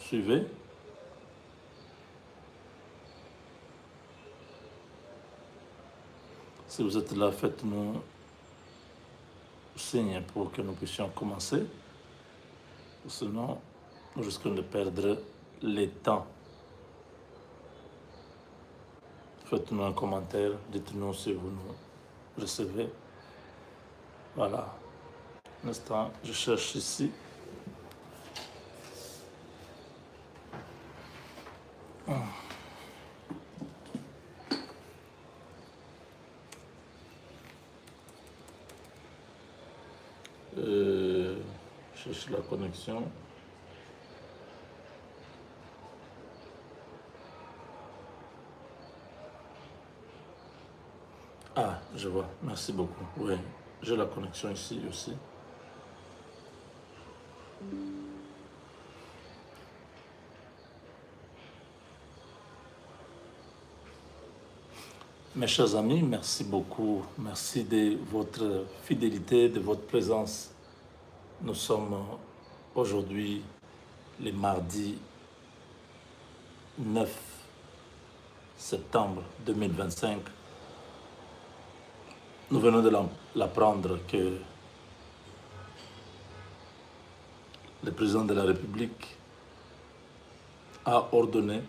Suivez. Si vous êtes là, faites-nous signe pour que nous puissions commencer. Sinon, nous risquons de perdre le temps. Faites-nous un commentaire, dites-nous si vous nous recevez. Voilà. Un instant, je cherche ici. Je cherche la connexion. Ah, je vois. Merci beaucoup. Oui, j'ai la connexion ici aussi. Mes chers amis, merci beaucoup. Merci de votre fidélité, de votre présence. Nous sommes aujourd'hui le mardi 9 septembre 2025. Nous venons de l'apprendre que le président de la République a ordonné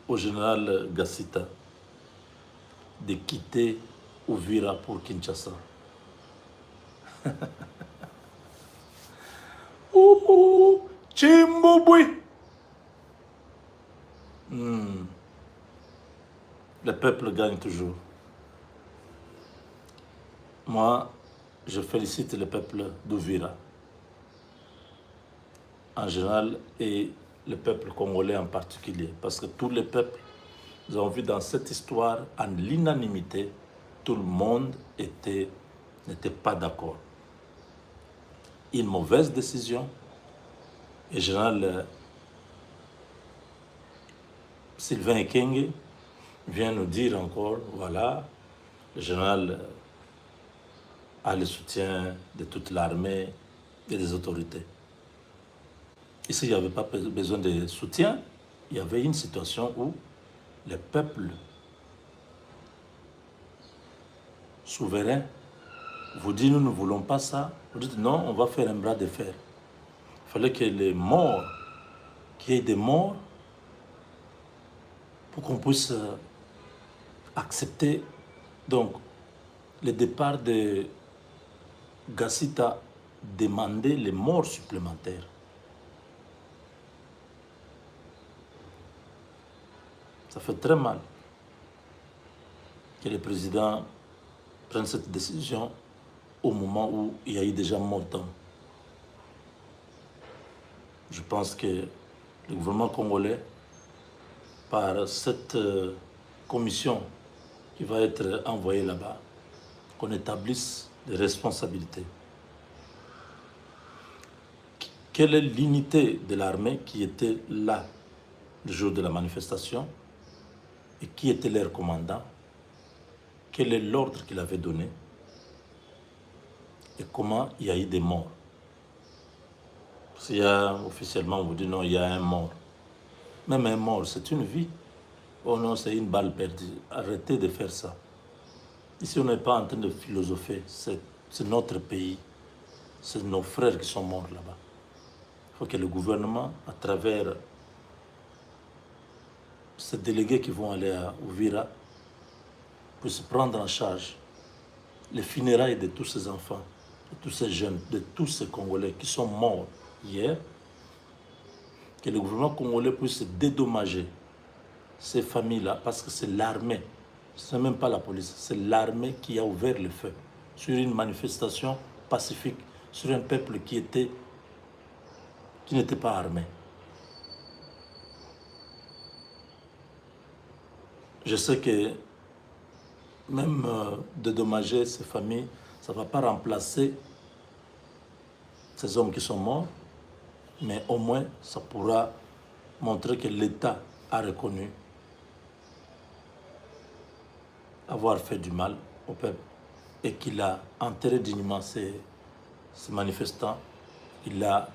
au général Gassita de quitter Uvira pour Kinshasa. Chimbouboui. Le peuple gagne toujours. Moi, je félicite le peuple d'Uvira en général et le peuple congolais en particulier. Parce que tous les peuples, nous avons vu dans cette histoire, en l'unanimité, tout le monde n'était pas d'accord. Une mauvaise décision. Et le général Sylvain Ekenge vient nous dire encore, voilà, le général a le soutien de toute l'armée et des autorités. Ici, il n'y avait pas besoin de soutien. Il y avait une situation où le peuple souverain vous dit, nous ne voulons pas ça. Vous dites, non, on va faire un bras de fer. Il fallait que les morts, qu'il y ait des morts, pour qu'on puisse accepter donc le départ de Gassita, demander les morts supplémentaires. Ça fait très mal que le président prenne cette décision au moment où il y a eu déjà mort d'homme. Je pense que le gouvernement congolais, par cette commission qui va être envoyée là-bas, qu'on établisse des responsabilités. Quelle est l'unité de l'armée qui était là le jour de la manifestation et qui était leur commandant? Quel est l'ordre qu'il avait donné? Et comment il y a eu des morts? S'il y a, officiellement, on vous dit non, il y a un mort. Même un mort, c'est une vie. Oh non, c'est une balle perdue. Arrêtez de faire ça. Ici, on n'est pas en train de philosopher. C'est notre pays. C'est nos frères qui sont morts là-bas. Il faut que le gouvernement, à travers ces délégués qui vont aller à Uvira, puisse prendre en charge les funérailles de tous ces enfants, de tous ces jeunes, de tous ces Congolais qui sont morts hier, que le gouvernement congolais puisse dédommager ces familles-là, parce que c'est l'armée, ce n'est même pas la police, c'est l'armée qui a ouvert le feu sur une manifestation pacifique, sur un peuple qui n'était pas armé. Je sais que même dédommager ces familles, ça ne va pas remplacer ces hommes qui sont morts, mais au moins ça pourra montrer que l'État a reconnu avoir fait du mal au peuple et qu'il a enterré dignement ces manifestants, il a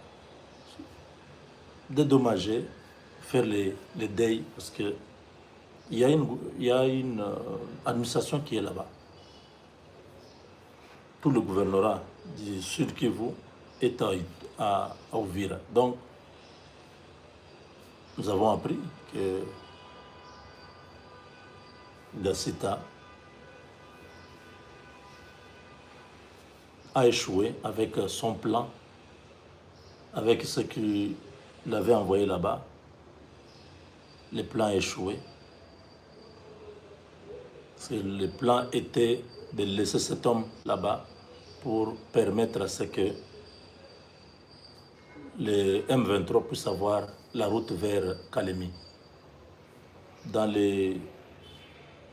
dédommager, faire les deuils, parce que il y a une administration qui est là-bas. Tout le gouvernorat du Sud Kivu est à Uvira. Donc, nous avons appris que Gassita a échoué avec son plan, avec ce qu'il avait envoyé là-bas. Le plan a échoué. Le plan était de laisser cet homme là-bas pour permettre à ce que les M23 puissent avoir la route vers Kalemi. Dans les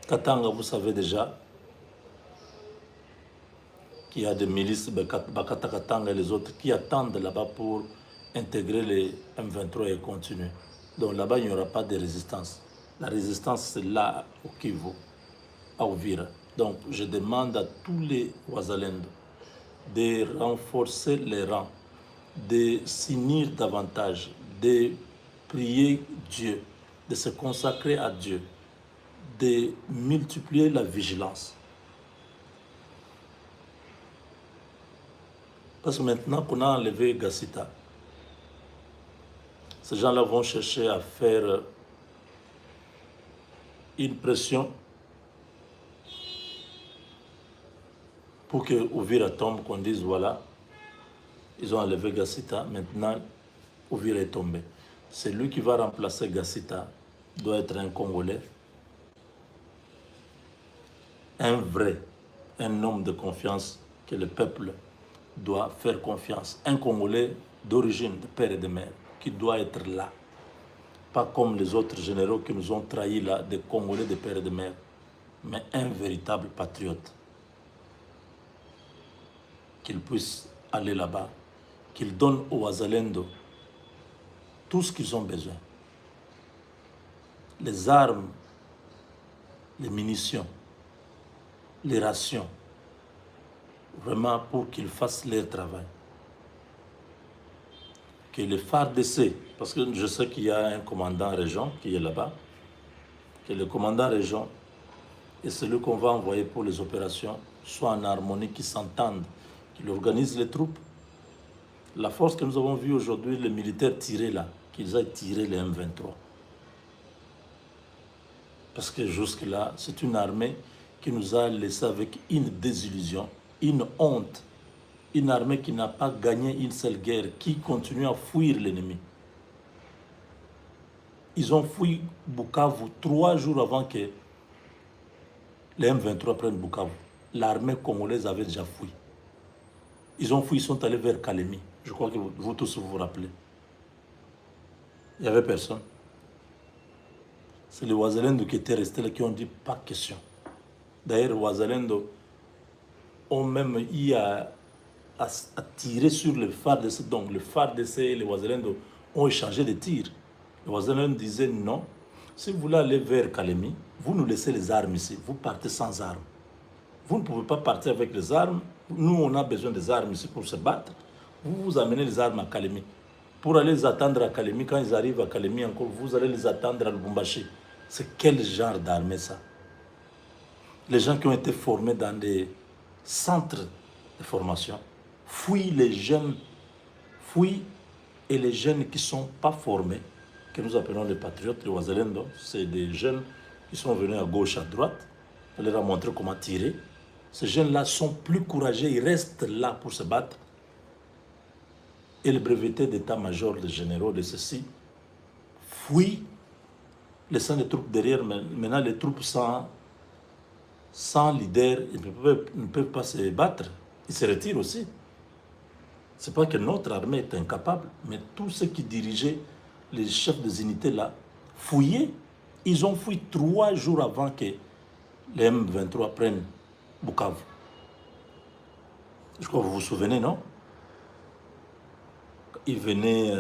Katanga, vous savez déjà qu'il y a des milices, Bakata Katanga et les autres, qui attendent là-bas pour intégrer les M23 et continuer. Donc là-bas, il n'y aura pas de résistance. La résistance, c'est là au Kivu, à Uvira. Donc je demande à tous les Ouazalendo de renforcer les rangs, de s'unir davantage, de prier Dieu, de se consacrer à Dieu, de multiplier la vigilance. Parce que maintenant qu'on a enlevé Gassita, ces gens-là vont chercher à faire une pression pour que Uvira tombe, qu'on dise voilà, ils ont enlevé Gassita, maintenant Uvira est tombé. C'est lui qui va remplacer Gassita, doit être un Congolais, un vrai, un homme de confiance que le peuple doit faire confiance. Un Congolais d'origine, de père et de mère, qui doit être là. Pas comme les autres généraux qui nous ont trahis là, des Congolais de père et de mère, mais un véritable patriote. Qu'il puisse aller là-bas, qu'il donne aux Ouazalendo tout ce qu'ils ont besoin. Les armes, les munitions, les rations, vraiment pour qu'ils fassent leur travail. Que les FARDC, parce que je sais qu'il y a un commandant région qui est là-bas, que le commandant région et celui qu'on va envoyer pour les opérations soient en harmonie, qu'ils s'entendent, qu'ils organisent les troupes. La force que nous avons vue aujourd'hui, les militaires tirer là, qu'ils aillent tirer les M23. Parce que jusque-là, c'est une armée qui nous a laissé avec une désillusion, une honte. Une armée qui n'a pas gagné une seule guerre, qui continue à fuir l'ennemi. Ils ont fui Bukavu 3 jours avant que les M23 prennent Bukavu. L'armée congolaise avait déjà fui. Ils ont fui, ils sont allés vers Kalemi. Je crois que vous tous vous rappelez. Il n'y avait personne. C'est les Ouazalendo qui étaient restés là, qui ont dit pas question. D'ailleurs, les Ouazalendo ont même eu à tirer sur le FARDC. Donc, le FARDC et les Ouazalendo ont échangé des tirs. Les Ouazalendo disaient non, si vous voulez aller vers Kalemi, vous nous laissez les armes ici, vous partez sans armes. Vous ne pouvez pas partir avec les armes. Nous, on a besoin des armes ici pour se battre. Vous vous amenez les armes à Kalemi. Pour aller les attendre à Kalemi, quand ils arrivent à Kalemi encore, vous allez les attendre à Lubumbashi. C'est quel genre d'armée ça? Les gens qui ont été formés dans des centres de formation fuient les jeunes, fuient, et les jeunes qui ne sont pas formés, que nous appelons les patriotes, les Ouazalendo, c'est des jeunes qui sont venus à gauche, à droite, on leur a montré comment tirer. Ces jeunes-là sont plus courageux, ils restent là pour se battre. Et le breveté d'état-major, les généraux de ceci, fuient, laissant les troupes derrière. Maintenant, les troupes sans leader, ils ne peuvent pas se battre. Ils se retirent aussi. Ce n'est pas que notre armée est incapable, mais tous ceux qui dirigeaient, les chefs des unités là, fouillaient. Ils ont fui 3 jours avant que les M23 prennent Bukavu. Je crois que vous vous souvenez, non? Ils venaient,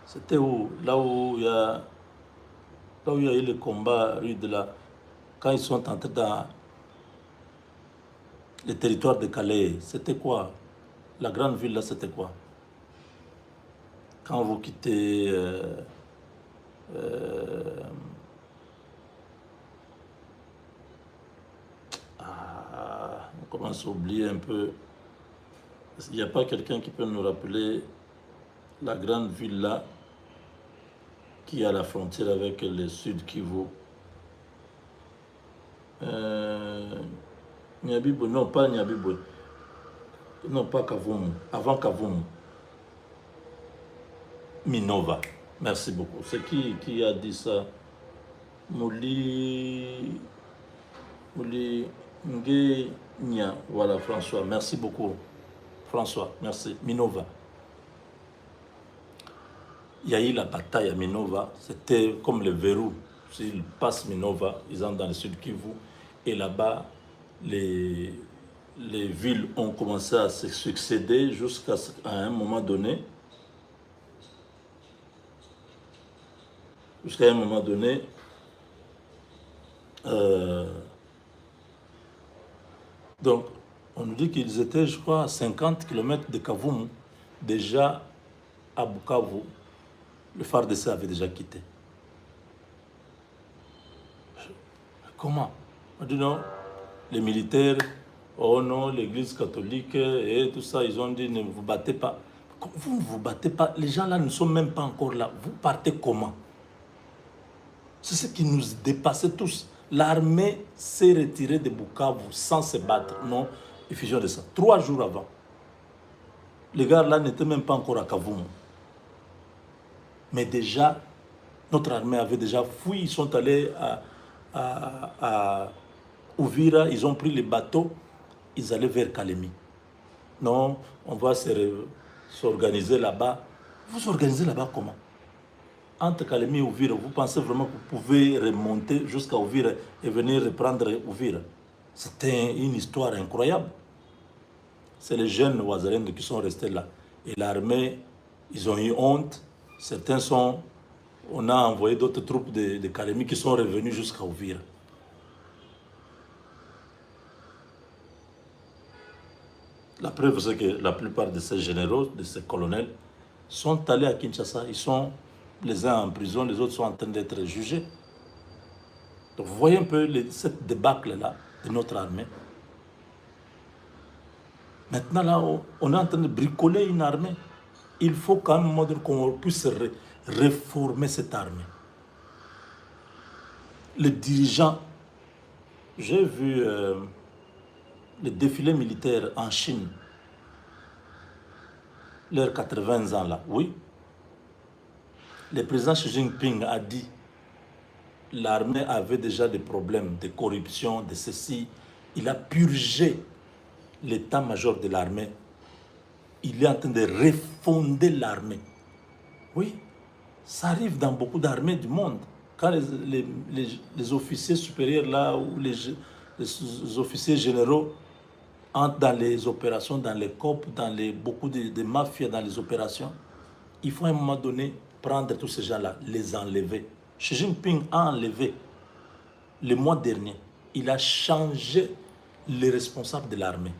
c'était où? Là où il y a eu le combat rude là, quand ils sont entrés dans le territoire de Calais, c'était quoi? La grande ville là, c'était quoi? quand vous quittez on commence à oublier un peu. Il n'y a pas quelqu'un qui peut nous rappeler la grande ville là qui est à la frontière avec le Sud Kivu. Nyabibwe, non pas Nyabibwe, non pas Kavumu, avant Kavumu. Minova, merci beaucoup. C'est qui a dit ça? Mouli Ngenya, voilà François, merci beaucoup. François, merci. Minova. Il y a eu la bataille à Minova, c'était comme le verrou. S'ils passent Minova, ils entrent dans le Sud Kivu, et là-bas, les villes ont commencé à se succéder jusqu'à un moment donné. Jusqu'à un moment donné, donc, on nous dit qu'ils étaient, je crois, à 50 km de Kavumu. Déjà, à Bukavu, le FARDC avait déjà quitté. Comment? On dit non, les militaires, oh non, l'église catholique et tout ça, ils ont dit ne vous battez pas. Vous ne vous battez pas, les gens là ne sont même pas encore là. Vous partez comment? C'est ce qui nous dépassait tous. L'armée s'est retirée de Bukavu sans se battre. Non, effusion de ça. 3 jours avant. Les gars là n'étaient même pas encore à Kavumu. Mais déjà, notre armée avait déjà fui. Ils sont allés à Uvira. Ils ont pris les bateaux. Ils allaient vers Kalemi. Non, on va s'organiser là-bas. Vous vous organisez là-bas comment? Entre Kalemi et Uvira, vous pensez vraiment que vous pouvez remonter jusqu'à Uvira et venir reprendre Uvira? C'était une histoire incroyable. C'est les jeunes Ouazalènes qui sont restés là. Et l'armée, ils ont eu honte. Certains sont... On a envoyé d'autres troupes de Kalemi qui sont revenus jusqu'à Uvira. La preuve, c'est que la plupart de ces généraux, de ces colonels, sont allés à Kinshasa. Ils sont les uns en prison, les autres sont en train d'être jugés. Donc vous voyez un peu cette débâcle-là de notre armée. Maintenant, là, on est en train de bricoler une armée. Il faut quand même qu'on puisse réformer cette armée. Les dirigeants, j'ai vu le défilé militaire en Chine, leurs 80 ans là, oui. Le président Xi Jinping a dit l'armée avait déjà des problèmes de corruption, de ceci. Il a purgé l'état-major de l'armée. Il est en train de refonder l'armée. Oui, ça arrive dans beaucoup d'armées du monde. Quand les officiers supérieurs là, ou les officiers généraux entrent dans les opérations, dans les COP, dans beaucoup de mafias, dans les opérations, il faut à un moment donné prendre tous ces gens-là, les enlever. Xi Jinping a enlevé le mois dernier. Il a changé les responsables de l'armée.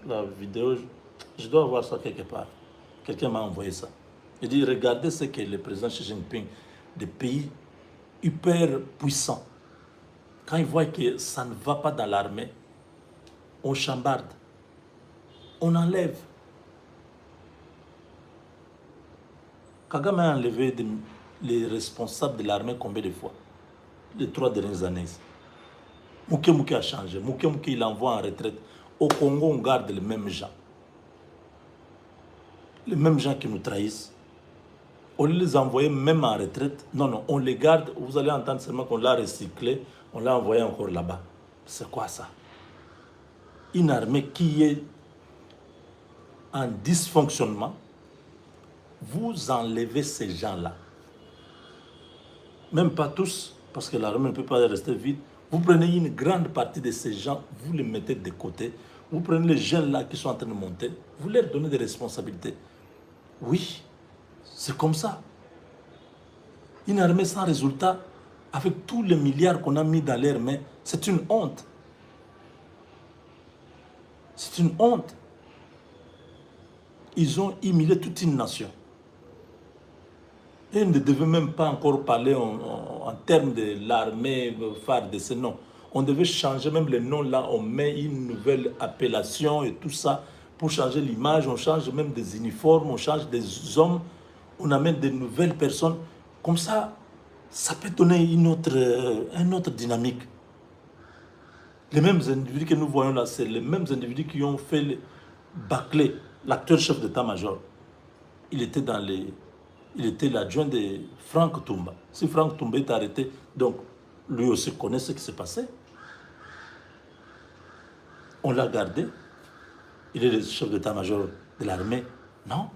La vidéo, je dois avoir ça quelque part. Quelqu'un m'a envoyé ça. Il dit, regardez ce que le président Xi Jinping, des pays hyper puissants, quand il voit que ça ne va pas dans l'armée, on chambarde, on enlève. Kagame a enlevé les responsables de l'armée combien de fois? Les 3 dernières années. Mouké Mouké a changé. Mouké Mouké, il envoie en retraite. Au Congo, on garde les mêmes gens. Les mêmes gens qui nous trahissent. On les envoie même en retraite. Non, non, on les garde. Vous allez entendre seulement qu'on l'a recyclé. On l'a envoyé encore là-bas. C'est quoi ça? Une armée qui est en dysfonctionnement. Vous enlevez ces gens-là. Même pas tous, parce que l'armée ne peut pas rester vide. Vous prenez une grande partie de ces gens, vous les mettez de côté. Vous prenez les jeunes là qui sont en train de monter, vous leur donnez des responsabilités. Oui, c'est comme ça. Une armée sans résultat, avec tous les milliards qu'on a mis dans leurs mains, c'est une honte. C'est une honte. Ils ont humilié toute une nation. Et on ne devait même pas encore parler en termes de l'armée FARDC, non. On devait changer même les noms là, on met une nouvelle appellation et tout ça pour changer l'image, on change même des uniformes, on change des hommes, on amène des nouvelles personnes. Comme ça peut donner une autre dynamique. Les mêmes individus que nous voyons là, c'est les mêmes individus qui ont fait bâcler l'acteur chef d'état-major. Il était l'adjoint de Franck Toumba. Si Franck Toumba est arrêté, donc lui aussi connaît ce qui s'est passé. On l'a gardé. Il est le chef d'état-major de l'armée. Non.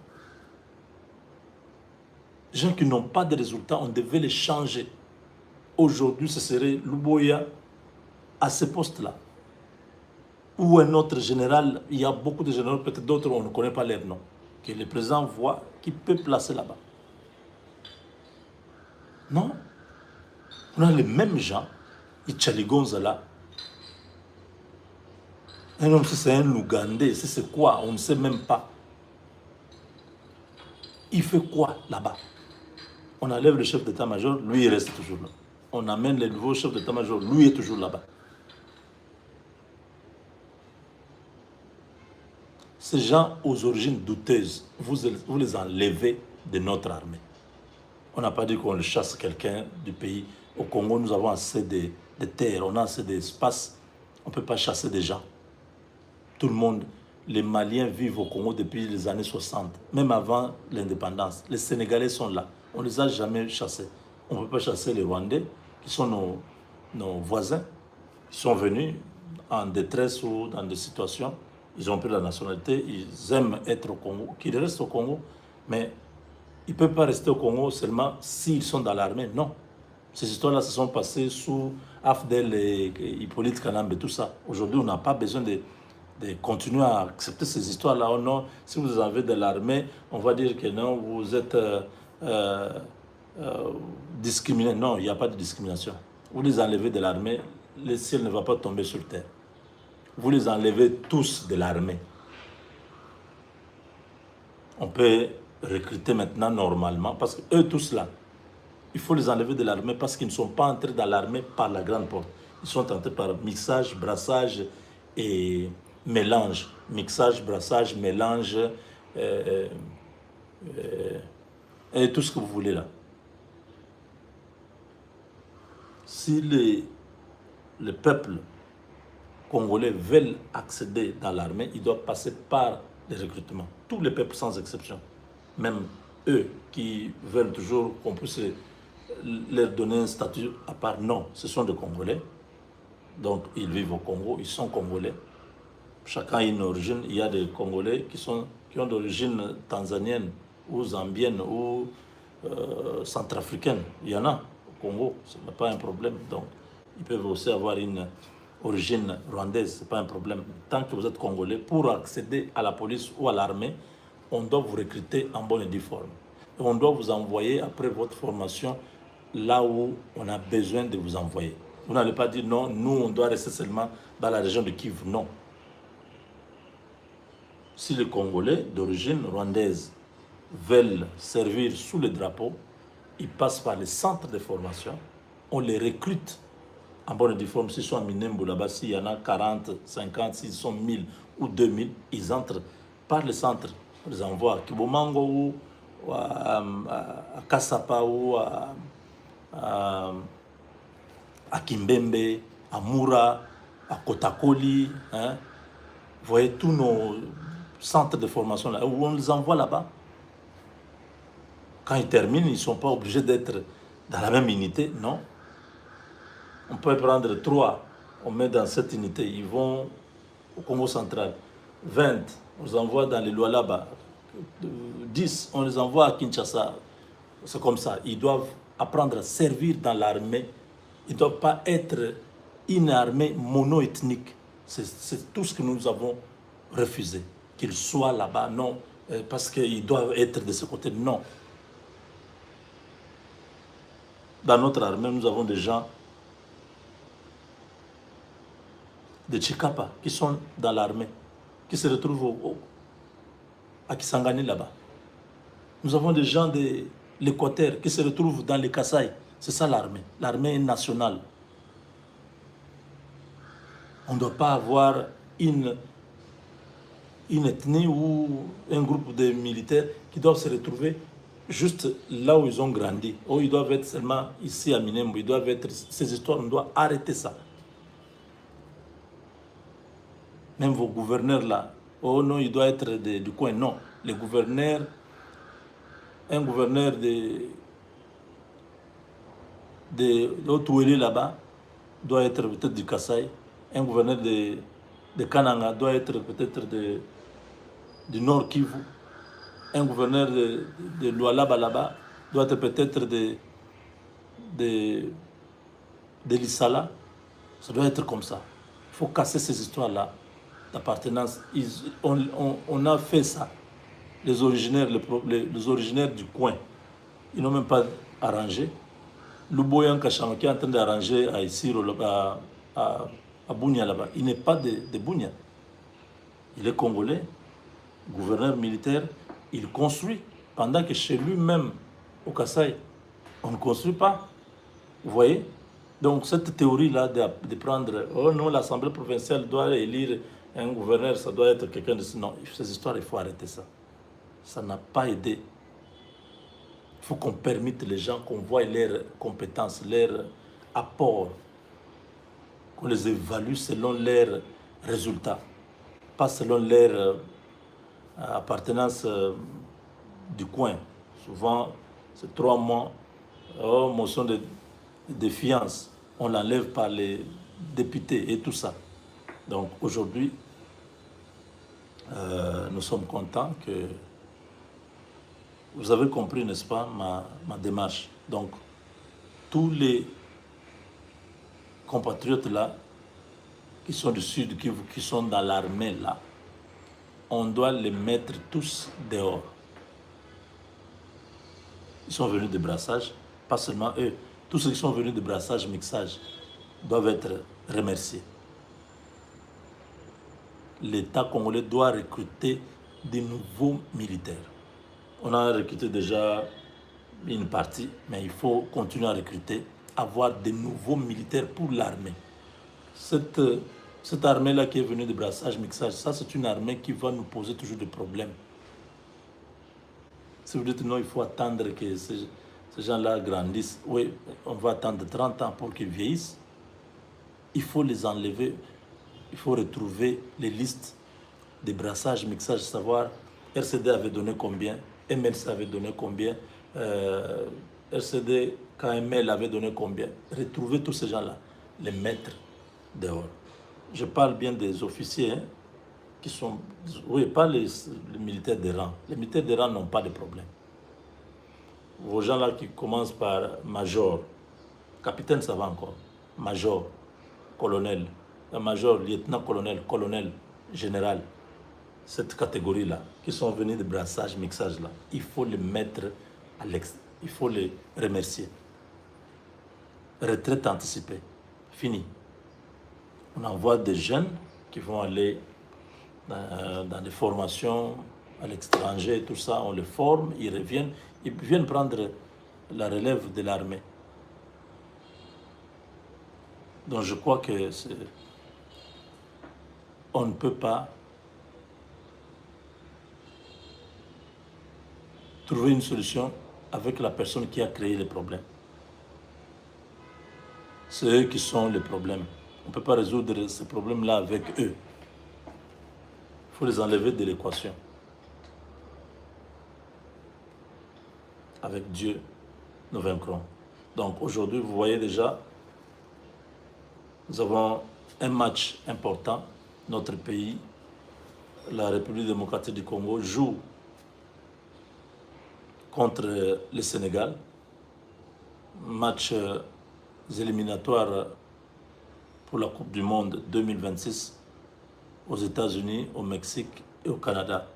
Les gens qui n'ont pas de résultats, on devait les changer. Aujourd'hui, ce serait Luboya à ce poste-là. Ou un autre général, il y a beaucoup de généraux, peut-être d'autres, on ne connaît pas leur nom, que le président voit, qui peut placer là-bas. Non. On a les mêmes gens, Itchali Gonzala. Un homme, si c'est un Ougandais, si c'est quoi, on ne sait même pas. Il fait quoi là-bas? On enlève le chef d'état-major, lui il reste toujours là. On amène le nouveau chef d'état-major, lui est toujours là-bas. Ces gens aux origines douteuses, vous les enlevez de notre armée. On n'a pas dit qu'on chasse quelqu'un du pays. Au Congo, nous avons assez de terres, on a assez d'espace. On ne peut pas chasser des gens. Tout le monde, les Maliens vivent au Congo depuis les années 60, même avant l'indépendance. Les Sénégalais sont là. On ne les a jamais chassés. On ne peut pas chasser les Rwandais, qui sont nos voisins, qui sont venus en détresse ou dans des situations. Ils ont pris la nationalité, ils aiment être au Congo, qu'ils restent au Congo, mais ils ne peuvent pas rester au Congo seulement s'ils sont dans l'armée. Non. Ces histoires-là se sont passées sous Afdel et Hippolyte Kanambe et tout ça. Aujourd'hui, on n'a pas besoin de continuer à accepter ces histoires-là. Oh non, si vous avez de l'armée, on va dire que non, vous êtes discriminé. Non, il n'y a pas de discrimination. Vous les enlevez de l'armée, le ciel ne va pas tomber sur terre. Vous les enlevez tous de l'armée. On peut recruter maintenant normalement, parce qu'eux tous là, il faut les enlever de l'armée parce qu'ils ne sont pas entrés dans l'armée par la grande porte. Ils sont entrés par mixage, brassage et mélange. Mixage, brassage, mélange et tout ce que vous voulez là. Si les peuples congolais veulent accéder dans l'armée, ils doivent passer par les recrutements. Tous les peuples sans exception. Même eux qui veulent toujours qu'on puisse leur donner un statut à part. Non, ce sont des Congolais. Donc ils vivent au Congo, ils sont Congolais. Chacun a une origine. Il y a des Congolais qui ont d'origine tanzanienne ou zambienne ou centrafricaine. Il y en a au Congo, ce n'est pas un problème. Donc ils peuvent aussi avoir une origine rwandaise, ce n'est pas un problème. Tant que vous êtes Congolais, pour accéder à la police ou à l'armée, on doit vous recruter en bonne et due forme. Et on doit vous envoyer, après votre formation, là où on a besoin de vous envoyer. Vous n'allez pas dire non, nous on doit rester seulement dans la région de Kivu. Non. Si les Congolais d'origine rwandaise veulent servir sous le drapeau, ils passent par les centres de formation, on les recrute en bonne et due forme. S'ils sont à Minembou là-bas, s'il y en a 40, 50, s'ils sont 1000 ou 2000, ils entrent par les centres. On les envoie à Kibomango ou à Kassapa ou à Kimbembe, à Moura, à Kotakoli. Hein. Vous voyez tous nos centres de formation là, où on les envoie là-bas. Quand ils terminent, ils ne sont pas obligés d'être dans la même unité, non. On peut prendre 3, on met dans cette unité, ils vont au Congo central. 20, on les envoie dans les Lualaba. 10, on les envoie à Kinshasa. C'est comme ça. Ils doivent apprendre à servir dans l'armée. Ils ne doivent pas être une armée mono-ethnique. C'est tout ce que nous avons refusé. Qu'ils soient là-bas, non, parce qu'ils doivent être de ce côté, non. Dans notre armée, nous avons des gens de Chikapa qui sont dans l'armée, qui se retrouvent à Kisangani là-bas. Nous avons des gens de l'Équateur qui se retrouvent dans les Kasaï. C'est ça l'armée. L'armée nationale. On ne doit pas avoir une ethnie ou un groupe de militaires qui doivent se retrouver juste là où ils ont grandi. Ou ils doivent être seulement ici à Minembo. Ils doivent être... Ces histoires, on doit arrêter ça. Même vos gouverneurs là, oh non, il doit être du coin. Non, les gouverneurs, un gouverneur de l'Otouélé là-bas doit être peut-être du Kasaï. Un gouverneur de Kananga doit être peut-être du Nord Kivu. Un gouverneur de Lualaba là-bas doit être peut-être de l'Issala. Ça doit être comme ça. Il faut casser ces histoires-là d'appartenance. On a fait ça. Les originaires du coin, ils n'ont même pas arrangé. Louboyan Kachama qui est en train d'arranger à Isiro, à Bunia là-bas, il n'est pas de Bunia. Il est congolais, gouverneur militaire, il construit. Pendant que chez lui-même, au Kasaï, on ne construit pas. Vous voyez? Donc cette théorie-là de prendre, oh non, l'Assemblée provinciale doit élire un gouverneur, ça doit être quelqu'un de... Non, ces histoires, il faut arrêter ça. Ça n'a pas aidé. Il faut qu'on permette les gens, qu'on voie leurs compétences, leurs apports, qu'on les évalue selon leurs résultats, pas selon leur appartenance du coin. Souvent, c'est 3 mois, oh, motion de défiance, on l'enlève par les députés et tout ça. Donc aujourd'hui, nous sommes contents que vous avez compris, n'est-ce pas, ma démarche. Donc, tous les compatriotes là, qui sont du sud, qui sont dans l'armée là, on doit les mettre tous dehors. Ils sont venus de brassage, pas seulement eux. Tous ceux qui sont venus de brassage, mixage, doivent être remerciés. L'État congolais doit recruter de nouveaux militaires. On a recruté déjà une partie, mais il faut continuer à recruter, avoir de nouveaux militaires pour l'armée. Cette armée-là qui est venue de brassage, mixage, ça c'est une armée qui va nous poser toujours des problèmes. Si vous dites non, il faut attendre que ces gens-là grandissent, oui, on va attendre 30 ans pour qu'ils vieillissent, il faut les enlever, il faut retrouver les listes de brassage, mixage, savoir RCD avait donné combien, MLC avait donné combien, RCD, KML avait donné combien. Retrouver tous ces gens-là, les mettre dehors. Je parle bien des officiers hein, qui sont... Oui, pas les militaires de rang. Les militaires de rang n'ont pas de problème. Vos gens-là qui commencent par major, capitaine ça va encore, major, colonel, major, lieutenant-colonel, colonel, général, cette catégorie-là, qui sont venus de brassage, mixage là, il faut les mettre à l'extérieur, il faut les remercier. Retraite anticipée, fini. On envoie des jeunes qui vont aller dans des formations à l'étranger, tout ça, on les forme, ils reviennent, ils viennent prendre la relève de l'armée. Donc je crois que on ne peut pas trouver une solution avec la personne qui a créé les problèmes. C'est eux qui sont les problèmes. On ne peut pas résoudre ces problèmes-là avec eux. Il faut les enlever de l'équation. Avec Dieu, nous vaincrons. Donc aujourd'hui, vous voyez déjà, nous avons un match important. Notre pays, la République démocratique du Congo, joue contre le Sénégal. Match éliminatoires pour la Coupe du Monde 2026 aux États-Unis, au Mexique et au Canada.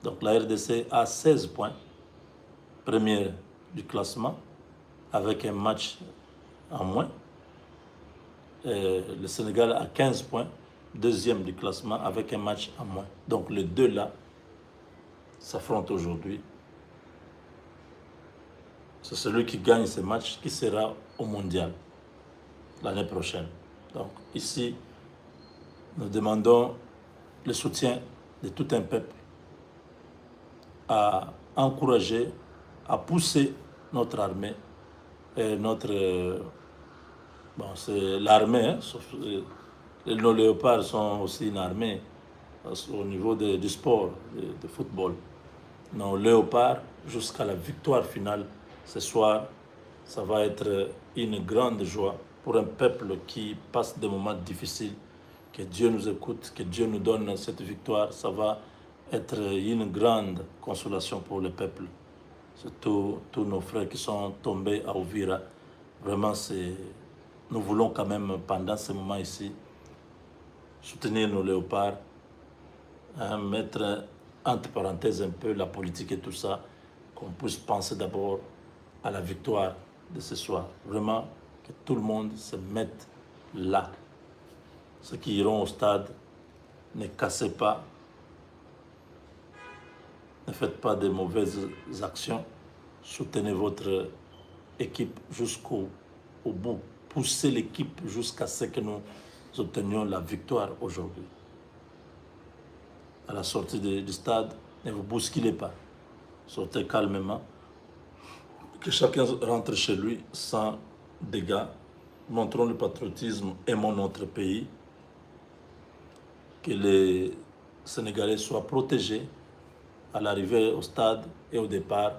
Donc la RDC a 16 points, première du classement, avec un match en moins. Et le Sénégal a 15 points, deuxième du classement, avec un match en moins. Donc les deux là, s'affrontent aujourd'hui. C'est celui qui gagne ce match qui sera au mondial l'année prochaine. Donc ici, nous demandons le soutien de tout un peuple à encourager, à pousser notre armée et notre... bon, c'est l'armée, hein, sauf, nos léopards sont aussi une armée au niveau du sport, de football. Nos léopards, jusqu'à la victoire finale ce soir, ça va être une grande joie pour un peuple qui passe des moments difficiles. Que Dieu nous écoute, que Dieu nous donne cette victoire. Ça va être une grande consolation pour le peuple. Surtout tous nos frères qui sont tombés à Uvira. Vraiment, nous voulons quand même, pendant ce moment ici, soutenir nos léopards, hein, mettre entre parenthèses un peu la politique et tout ça, qu'on puisse penser d'abord à la victoire de ce soir. Vraiment, que tout le monde se mette là. Ceux qui iront au stade, ne cassez pas, ne faites pas de mauvaises actions, soutenez votre équipe jusqu'au bout, poussez l'équipe jusqu'à ce que nous obtenions la victoire aujourd'hui. À la sortie du stade, ne vous bousculez pas, sortez calmement, que chacun rentre chez lui sans dégâts, montrons le patriotisme, aimons notre pays, que les Sénégalais soient protégés à l'arrivée au stade et au départ.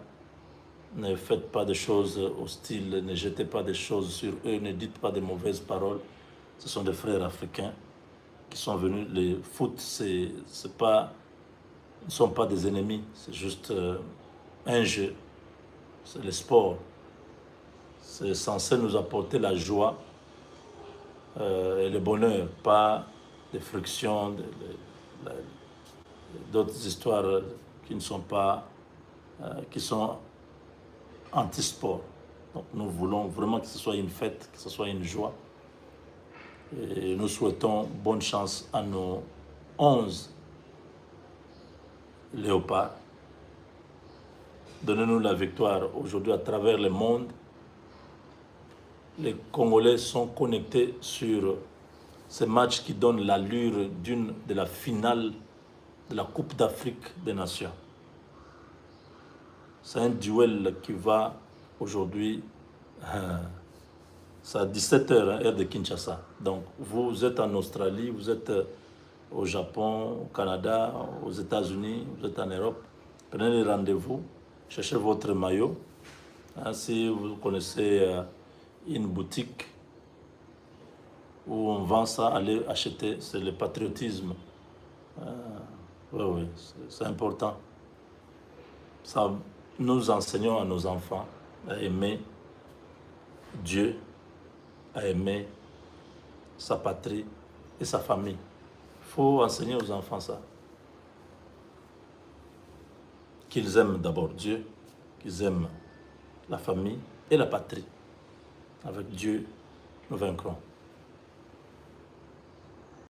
Ne faites pas de choses hostiles, ne jetez pas des choses sur eux, ne dites pas de mauvaises paroles. Ce sont des frères africains qui sont venus. Le foot, ils ne sont pas des ennemis, c'est juste un jeu. C'est le sport. C'est censé nous apporter la joie et le bonheur, pas des frictions, d'autres histoires qui ne sont pas, qui sont anti-sport. Donc nous voulons vraiment que ce soit une fête, que ce soit une joie. Et nous souhaitons bonne chance à nos 11 léopards. Donnez-nous la victoire aujourd'hui à travers le monde. Les Congolais sont connectés sur ce match qui donne l'allure de la finale de la Coupe d'Afrique des Nations. C'est un duel qui va aujourd'hui, c'est à 17h, hein, heure de Kinshasa. Donc vous êtes en Australie, vous êtes au Japon, au Canada, aux États-Unis, vous êtes en Europe. Prenez les rendez-vous, cherchez votre maillot. Hein, si vous connaissez une boutique où on vend ça, allez acheter, c'est le patriotisme. Oui, c'est important. Ça, nous enseignons à nos enfants à aimer Dieu, à aimer sa patrie et sa famille. Il faut enseigner aux enfants ça. Qu'ils aiment d'abord Dieu, qu'ils aiment la famille et la patrie. Avec Dieu, nous vaincrons.